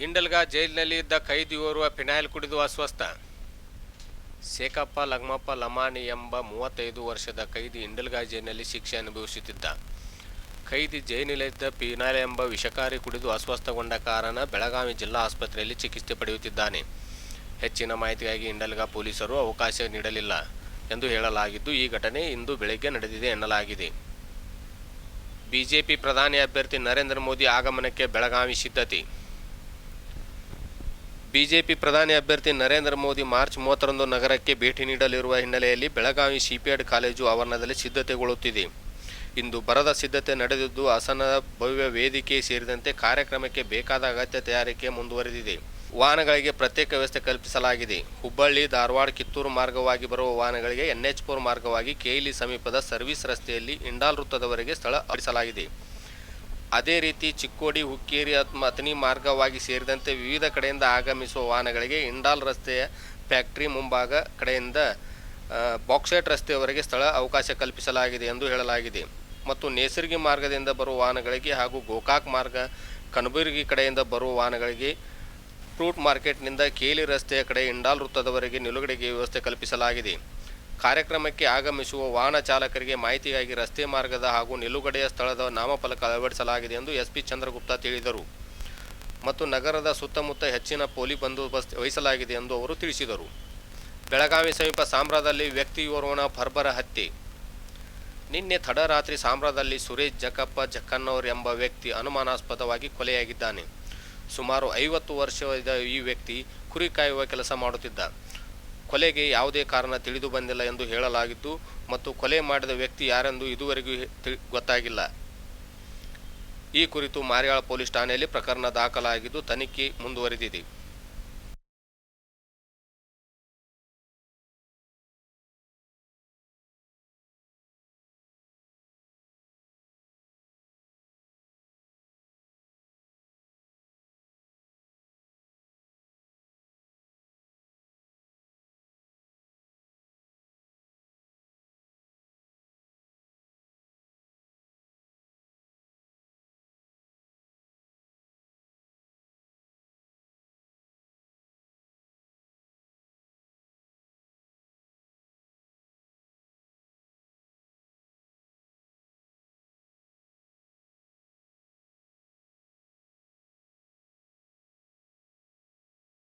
ಇಂಡಲ್ಗ ಜೈಲಿನಲ್ಲಿ ಇದ್ದ ಕೈದಿಯೋರ್ವ ಫಿನಾಯಿಲ್ ಕುಡಿದು ಅಸ್ವಸ್ಥ. ಶೇಖಪ್ಪ ಲಗ್ಮಪ್ಪ ಲಮಾಣಿ ಎಂಬ 35 ವರ್ಷದ ಕೈದಿ ಇಂಡಲ್ಗ ಜೈಲಿನಲ್ಲಿ ಶಿಕ್ಷೆ ಅನುಭವಿಸುತ್ತಿದ್ದ. ಕೈದಿ ಜೈಲಿನಲ್ಲಿದ್ದ ಫಿನಾಯಿಲ್ ಎಂಬ ವಿಷಕಾರಿ ಕುಡಿದು ಅಸ್ವಸ್ಥಗೊಂಡ ಕಾರಣ ಬೆಳಗಾವಿ ಜಿಲ್ಲಾ ಆಸ್ಪತ್ರೆಯಲ್ಲಿ ಚಿಕಿತ್ಸೆ ಪಡೆಯುತ್ತಿದ್ದಾನೆ. ಹೆಚ್ಚಿನ ಮಾಹಿತಿಗಾಗಿ ಇಂಡಲ್ಗ ಪೊಲೀಸರು ಅವಕಾಶ ನೀಡಲಿಲ್ಲ ಎಂದು ಹೇಳಲಾಗಿದ್ದು, ಈ ಘಟನೆ ಇಂದು ಬೆಳಗ್ಗೆ ನಡೆದಿದೆ ಎನ್ನಲಾಗಿದೆ. ಬಿಜೆಪಿ ಪ್ರಧಾನಿ ಅಭ್ಯರ್ಥಿ ನರೇಂದ್ರ ಮೋದಿ ಆಗಮನಕ್ಕೆ ಬೆಳಗಾವಿ ಸಿದ್ಧತೆ. ಬಿಜೆಪಿ ಪ್ರಧಾನಿ ಅಭ್ಯರ್ಥಿ ನರೇಂದ್ರ ಮೋದಿ ಮಾರ್ಚ್ 30ರಂದು ನಗರಕ್ಕೆ ಭೇಟಿ ನೀಡಲಿರುವ ಹಿನ್ನೆಲೆಯಲ್ಲಿ ಬೆಳಗಾವಿ ಸಿಪಿಎಡ್ ಕಾಲೇಜು ಆವರಣದಲ್ಲಿ ಸಿದ್ಧತೆಗೊಳ್ಳುತ್ತಿದೆ. ಇಂದು ಬರದ ಸಿದ್ಧತೆ ನಡೆದಿದ್ದು, ಹಾಸನದ ಭವ್ಯ ವೇದಿಕೆ ಸೇರಿದಂತೆ ಕಾರ್ಯಕ್ರಮಕ್ಕೆ ಬೇಕಾದ ಅಗತ್ಯ ತಯಾರಿಕೆ ಮುಂದುವರೆದಿದೆ. ವಾಹನಗಳಿಗೆ ಪ್ರತ್ಯೇಕ ವ್ಯವಸ್ಥೆ ಕಲ್ಪಿಸಲಾಗಿದೆ. ಹುಬ್ಬಳ್ಳಿ, ಧಾರವಾಡ, ಕಿತ್ತೂರು ಮಾರ್ಗವಾಗಿ ಬರುವ ವಾಹನಗಳಿಗೆ NH4 ಮಾರ್ಗವಾಗಿ ಕೇಯಿಲಿ ಸಮೀಪದ ಸರ್ವಿಸ್ ರಸ್ತೆಯಲ್ಲಿ ಇಂಡಾಲ್ ವೃತ್ತದವರೆಗೆ ಸ್ಥಳ ಅಳಿಸಲಾಗಿದೆ. ಅದೇ ರೀತಿ ಚಿಕ್ಕೋಡಿ, ಹುಕ್ಕೇರಿ, ಅಥಣಿ ಮಾರ್ಗವಾಗಿ ಸೇರಿದಂತೆ ವಿವಿಧ ಕಡೆಯಿಂದ ಆಗಮಿಸುವ ವಾಹನಗಳಿಗೆ ಇಂಡಾಲ್ ರಸ್ತೆಯ ಫ್ಯಾಕ್ಟರಿ ಮುಂಭಾಗ ಕಡೆಯಿಂದ ಬಾಕ್ಸೈಟ್ ರಸ್ತೆಯವರೆಗೆ ಸ್ಥಳ ಅವಕಾಶ ಕಲ್ಪಿಸಲಾಗಿದೆ ಎಂದು ಹೇಳಲಾಗಿದೆ. ಮತ್ತು ನೇಸರ್ಗಿ ಮಾರ್ಗದಿಂದ ಬರುವ ವಾಹನಗಳಿಗೆ ಹಾಗೂ ಗೋಕಾಕ್ ಮಾರ್ಗ, ಕನಬುರಗಿ ಕಡೆಯಿಂದ ಬರುವ ವಾಹನಗಳಿಗೆ ಫ್ರೂಟ್ ಮಾರ್ಕೆಟ್ನಿಂದ ಕೇಲಿ ರಸ್ತೆಯ ಕಡೆ ಇಂಡಾಲ್ ವೃತ್ತದವರೆಗೆ ನಿಲುಗಡೆಗೆ ವ್ಯವಸ್ಥೆ ಕಲ್ಪಿಸಲಾಗಿದೆ. ಕಾರ್ಯಕ್ರಮಕ್ಕೆ ಆಗಮಿಸುವ ವಾಹನ ಚಾಲಕರಿಗೆ ಮಾಹಿತಿಗಾಗಿ ರಸ್ತೆ ಮಾರ್ಗದ ಹಾಗೂ ನಿಲುಗಡೆಯ ಸ್ಥಳದ ನಾಮಫಲಕ ಅಳವಡಿಸಲಾಗಿದೆ ಎಂದು SP ಚಂದ್ರಗುಪ್ತ ತಿಳಿಸಿದರು. ಮತ್ತು ನಗರದ ಸುತ್ತಮುತ್ತ ಹೆಚ್ಚಿನ ಪೊಲೀಸ್ ಬಂದೋಬಸ್ತ್ ವಹಿಸಲಾಗಿದೆ ಎಂದು ಅವರು ತಿಳಿಸಿದರು. ಬೆಳಗಾವಿ ಸಮೀಪ ಸಾಂಬ್ರಾದಲ್ಲಿ ವ್ಯಕ್ತಿಯೋರ್ವನ ಬರ್ಬರ ಹತ್ಯೆ. ನಿನ್ನೆ ತಡರಾತ್ರಿ ಸಾಂಬ್ರಾದಲ್ಲಿ ಸುರೇಶ್ ಜಕ್ಕಪ್ಪ ಜಕ್ಕನ್ನವರ್ ಎಂಬ ವ್ಯಕ್ತಿ ಅನುಮಾನಾಸ್ಪದವಾಗಿ ಕೊಲೆಯಾಗಿದ್ದಾನೆ. ಸುಮಾರು 50 ವರ್ಷದ ಈ ವ್ಯಕ್ತಿ ಕುರಿ ಕಾಯುವ ಕೆಲಸ ಮಾಡುತ್ತಿದ್ದ. ಕೊಲೆಗೆ ಯಾವುದೇ ಕಾರಣ ತಿಳಿದು ಬಂದಿಲ್ಲ ಎಂದು ಹೇಳಲಾಗಿದ್ದು, ಮತ್ತು ಕೊಲೆ ಮಾಡಿದ ವ್ಯಕ್ತಿ ಯಾರೆಂದು ಇದುವರೆಗೂ ಗೊತ್ತಾಗಿಲ್ಲ. ಈ ಕುರಿತು ಮಾರಿಯಾಳ ಪೊಲೀಸ್ ಠಾಣೆಯಲ್ಲಿ ಪ್ರಕರಣ ದಾಖಲಾಗಿದ್ದು, ತನಿಖೆ ಮುಂದುವರೆದಿದೆ.